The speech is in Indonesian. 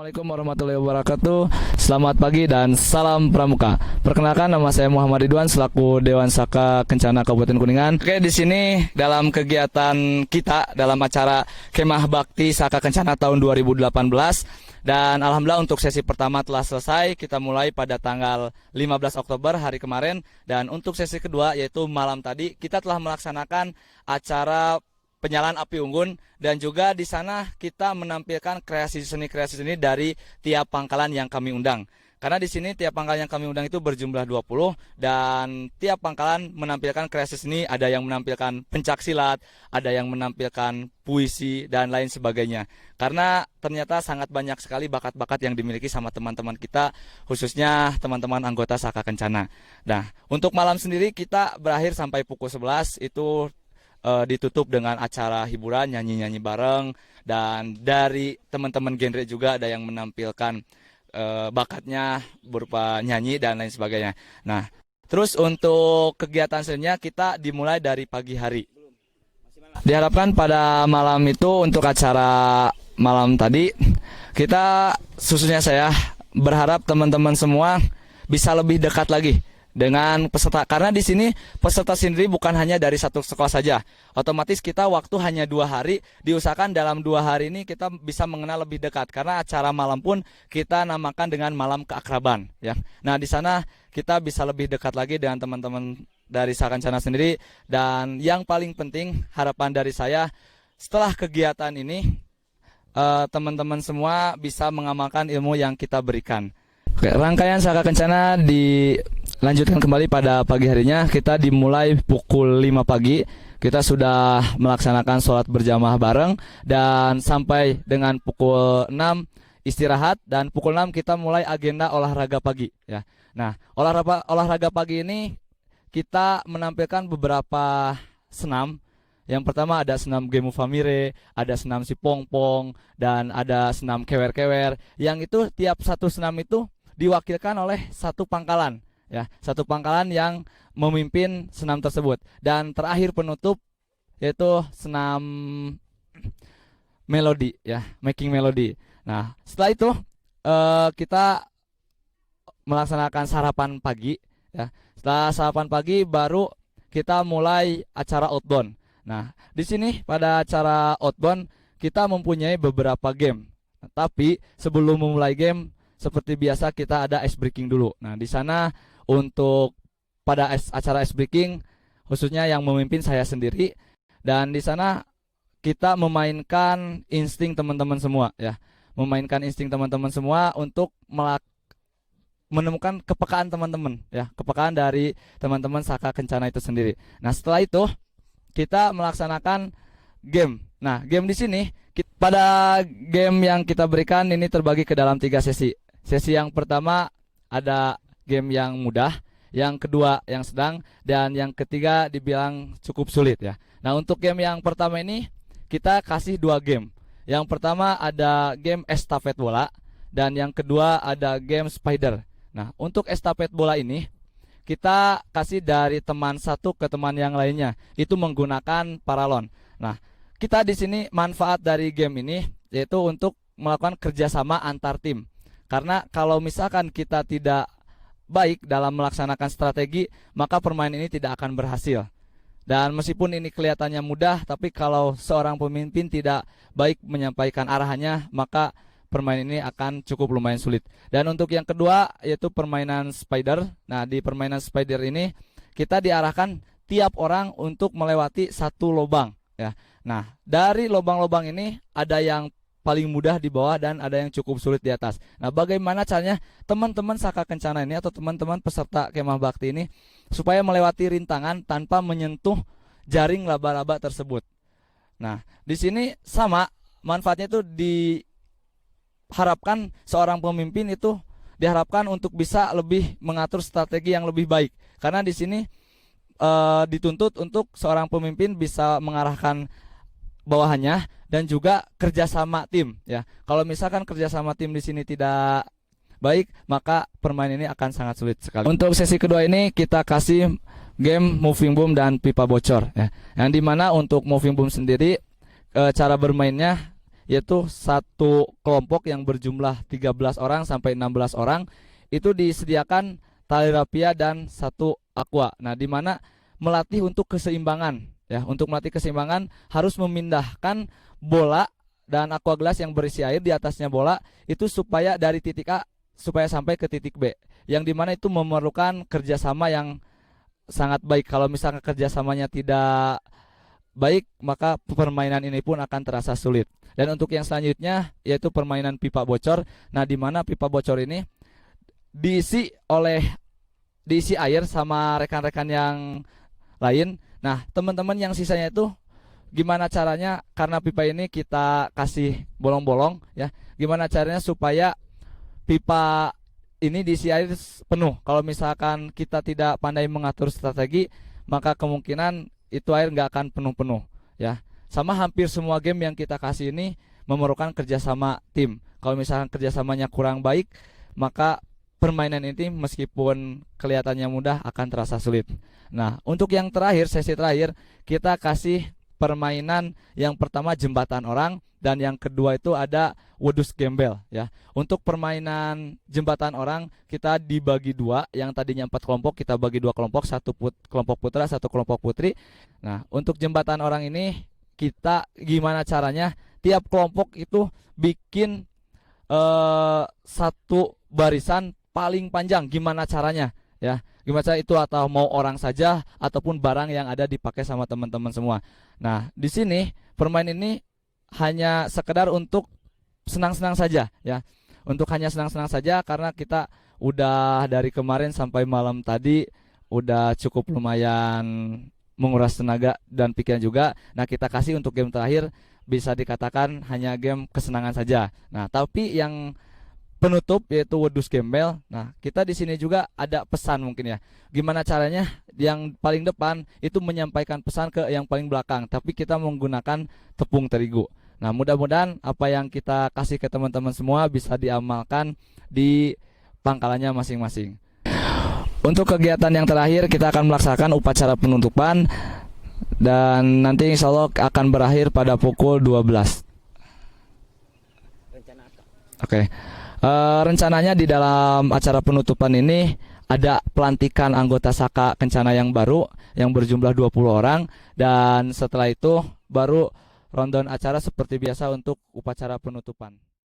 Assalamualaikum warahmatullahi wabarakatuh. Selamat pagi dan salam pramuka. Perkenalkan, nama saya Muhammad Ridwan selaku Dewan Saka Kencana Kabupaten Kuningan. Oke, di sini dalam kegiatan kita dalam acara Kemah Bakti Saka Kencana tahun 2018, dan alhamdulillah untuk sesi pertama telah selesai. Kita mulai pada tanggal 15 Oktober hari kemarin, dan untuk sesi kedua yaitu malam tadi kita telah melaksanakan acara penyalaan api unggun, dan juga di sana kita menampilkan kreasi seni dari tiap pangkalan yang kami undang. Karena di sini tiap pangkalan yang kami undang itu berjumlah 20, dan tiap pangkalan menampilkan kreasi seni, ada yang menampilkan pencak silat, ada yang menampilkan puisi dan lain sebagainya. Karena ternyata sangat banyak sekali bakat-bakat yang dimiliki sama teman-teman kita, khususnya teman-teman anggota Saka Kencana. Nah, untuk malam sendiri kita berakhir sampai pukul 11 itu ditutup dengan acara hiburan, nyanyi-nyanyi bareng, dan dari teman-teman genre juga ada yang menampilkan bakatnya berupa nyanyi dan lain sebagainya. Nah, terus untuk kegiatan selanjutnya kita dimulai dari pagi hari. Diharapkan pada malam itu untuk acara malam tadi, kita khususnya saya berharap teman-teman semua bisa lebih dekat lagi dengan peserta, karena di sini peserta sendiri bukan hanya dari satu sekolah saja. Otomatis kita waktu hanya 2 hari, diusahakan dalam 2 hari ini kita bisa mengenal lebih dekat, karena acara malam pun kita namakan dengan malam keakraban, ya. Nah, di sana kita bisa lebih dekat lagi dengan teman-teman dari Saka Kencana sendiri. Dan yang paling penting, harapan dari saya setelah kegiatan ini teman-teman semua bisa mengamalkan ilmu yang kita berikan. Oke, rangkaian Saka Kencana dilanjutkan kembali pada pagi harinya. Kita dimulai pukul 5 pagi. Kita sudah melaksanakan sholat berjamaah bareng, dan sampai dengan pukul 6 istirahat, dan pukul 6 kita mulai agenda olahraga pagi, ya. Nah, olahraga pagi ini kita menampilkan beberapa senam. Yang pertama ada senam Gemu Famire, ada senam si Pongpong, dan ada senam kewer-kewer. Yang itu tiap satu senam itu diwakilkan oleh satu pangkalan, ya, satu pangkalan yang memimpin senam tersebut. Dan terakhir penutup yaitu senam melodi, ya, making melodi. Nah, setelah itu kita melaksanakan sarapan pagi, ya. Setelah sarapan pagi baru kita mulai acara outbound. Nah, di sini pada acara outbound kita mempunyai beberapa game. Tapi sebelum memulai game, seperti biasa kita ada ice breaking dulu. Nah, di sana untuk pada acara ice breaking khususnya yang memimpin saya sendiri, dan di sana kita memainkan insting teman-teman semua, ya. Memainkan insting teman-teman semua untuk menemukan kepekaan teman-teman, ya, kepekaan dari teman-teman Saka Kencana itu sendiri. Nah, setelah itu kita melaksanakan game. Nah, game di sini pada game yang kita berikan ini terbagi ke dalam 3 sesi. Sesi yang pertama ada game yang mudah, yang kedua yang sedang, dan yang ketiga dibilang cukup sulit, ya. Nah, untuk game yang pertama ini kita kasih 2 game. Yang pertama ada game estafet bola, dan yang kedua ada game spider. Nah, untuk estafet bola ini kita kasih dari teman satu ke teman yang lainnya, itu menggunakan paralon. Nah, kita di sini manfaat dari game ini yaitu untuk melakukan kerjasama antar tim. Karena kalau misalkan kita tidak baik dalam melaksanakan strategi, maka permainan ini tidak akan berhasil. Dan meskipun ini kelihatannya mudah, tapi kalau seorang pemimpin tidak baik menyampaikan arahannya, maka permainan ini akan cukup lumayan sulit. Dan untuk yang kedua yaitu permainan spider. Nah, di permainan spider ini kita diarahkan tiap orang untuk melewati satu lubang, ya. Nah, dari lubang-lubang ini ada yang paling mudah di bawah dan ada yang cukup sulit di atas. Nah, bagaimana caranya teman-teman Saka Kencana ini atau teman-teman peserta Kemah Bakti ini supaya melewati rintangan tanpa menyentuh jaring laba-laba tersebut? Nah, di sini sama manfaatnya itu diharapkan seorang pemimpin itu diharapkan untuk bisa lebih mengatur strategi yang lebih baik. Karena di sini dituntut untuk seorang pemimpin bisa mengarahkan bawahannya dan juga kerjasama tim, ya. Kalau misalkan kerjasama tim di sini tidak baik, maka permainan ini akan sangat sulit sekali. Untuk sesi kedua ini kita kasih game moving boom dan pipa bocor, ya. Yang dimana untuk moving boom sendiri cara bermainnya yaitu satu kelompok yang berjumlah 13 orang sampai 16 orang itu disediakan tali rapia dan satu aqua. Nah, di mana melatih untuk keseimbangan ya. Untuk melatih keseimbangan harus memindahkan bola dan aqua gelas yang berisi air di atasnya bola itu supaya dari titik A supaya sampai ke titik B. Yang dimana itu memerlukan kerjasama yang sangat baik. Kalau misalnya kerjasamanya tidak baik, maka permainan ini pun akan terasa sulit. Dan untuk yang selanjutnya yaitu permainan pipa bocor. Nah, di mana pipa bocor ini diisi air sama rekan-rekan yang lain. Nah, teman-teman yang sisanya itu gimana caranya, karena pipa ini kita kasih bolong-bolong ya. Gimana caranya supaya pipa ini diisi air penuh. Kalau misalkan kita tidak pandai mengatur strategi, maka kemungkinan itu air nggak akan penuh-penuh ya. Sama hampir semua game yang kita kasih ini memerlukan kerjasama tim. Kalau misalkan kerjasamanya kurang baik, maka permainan ini meskipun kelihatannya mudah akan terasa sulit. Nah, untuk yang terakhir, sesi terakhir, kita kasih permainan yang pertama jembatan orang dan yang kedua itu ada wedus gembel ya. Untuk permainan jembatan orang kita dibagi dua, yang tadinya 4 kelompok kita bagi 2 kelompok, kelompok putra, satu kelompok putri. Nah, untuk jembatan orang ini kita gimana caranya? Tiap kelompok itu bikin satu barisan paling panjang. Gimana caranya? Ya, gimana cara itu, atau mau orang saja ataupun barang yang ada dipakai sama teman-teman semua. Nah, di sini permainan ini hanya sekedar untuk senang-senang saja ya. Untuk hanya senang-senang saja karena kita udah dari kemarin sampai malam tadi udah cukup lumayan menguras tenaga dan pikiran juga. Nah, kita kasih untuk game terakhir bisa dikatakan hanya game kesenangan saja. Nah, tapi yang penutup yaitu wedus gembel. Nah, kita di sini juga ada pesan mungkin ya. Gimana caranya yang paling depan itu menyampaikan pesan ke yang paling belakang, tapi kita menggunakan tepung terigu. Nah, mudah-mudahan apa yang kita kasih ke teman-teman semua bisa diamalkan di pangkalannya masing-masing. Untuk kegiatan yang terakhir kita akan melaksanakan upacara penutupan dan nanti insya Allah akan berakhir pada pukul 12. Oke. Rencananya di dalam acara penutupan ini ada pelantikan anggota Saka Kencana yang baru yang berjumlah 20 orang dan setelah itu baru rundown acara seperti biasa untuk upacara penutupan.